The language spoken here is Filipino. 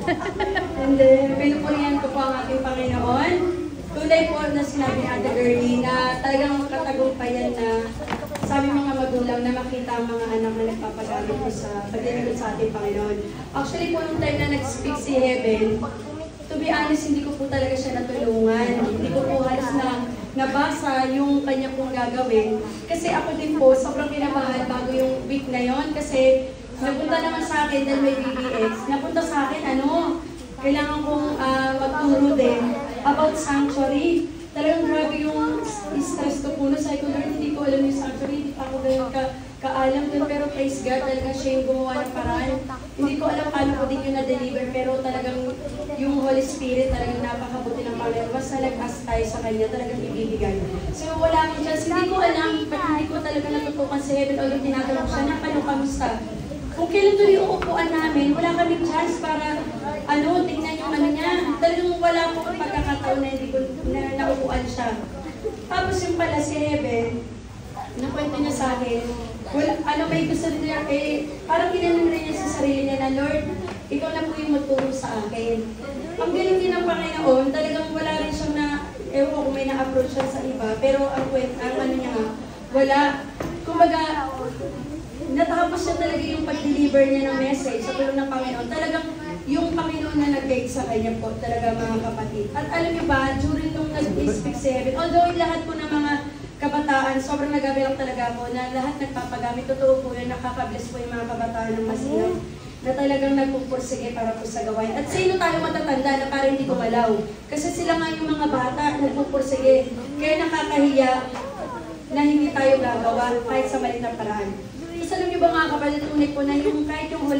And then, pinupurihan ko po ang ating Panginoon. Tunay po na sinabi ni Ate Girlie na talagang katagumpayan na sa aming mga magulang na makita ang mga anak na nagpapagamit po sa paglilingkod sa ating Panginoon. Actually po, nung time na nag-speak si Heaven, to be honest, hindi ko po talaga siya natulungan. Hindi ko po halos na nabasa yung kanya pong gagawin. Kasi ako din po, sobrang kinabahan bago yung week na yon. Kasi napunta naman sa akin dahil may BBX. Napunta sa akin, kailangan kong magturo din about sanctuary. Talagang grabe yung stress ko po. Sabi ko, Lord, hindi ko alam yung sanctuary. Hindi pa ako ganyan kaalam dun. Pero praise God, talaga siya yung gumawa ng paraan. Hindi ko alam paano ko din yung na-deliver. Pero talagang yung Holy Spirit, talagang napakabuti ng Panginoon. Basta nag-ask tayo sa Kanya, talagang ibibigay. So wala akong chance. Hindi ko alam, ba't hindi ko talaga natutukan sa heaven. Although tinatanong siya, paano kamusta? Kung kailan tuloy yung upuan namin, wala kaming chance para, tingnan yung niya. Talagang wala pong pagkakataon na hindi ko naupuan siya. Tapos yung pala si Heaven, nakwento niya sa akin, may gusto niya, parang ginanong rin niya sa sarili niya na, Lord, ikaw na po yung magturo sa akin. Ang galing din ng Panginoon, talagang wala rin siyang ewan ko kung may na-approach siya sa iba, pero ang niya nga, wala. Kumbaga, natapos siya talaga yung pag-deliver niya ng message sa tulong ng Panginoon. Talagang yung Panginoon na nag-guide sa kanya po, talaga mga kapatid. At alam niyo ba, during nung nag-speak si Heaven, although lahat po ng mga kabataan, sobrang nag-abilak talaga po na lahat nagpapagamit. Totoo po yun, nakaka-bless po yung mga kabataan ng Masinaw na talagang nagpupursige para po sa gawain. At sino tayo matatanda na parang hindi gumalaw? Kasi sila nga yung mga bata, nagpupursige. Kaya nakakahiya na hindi tayo gagawa kahit sa maliit na paraan. Alam niyo ba mga kapatid, tunay po na yung kahit yung Holy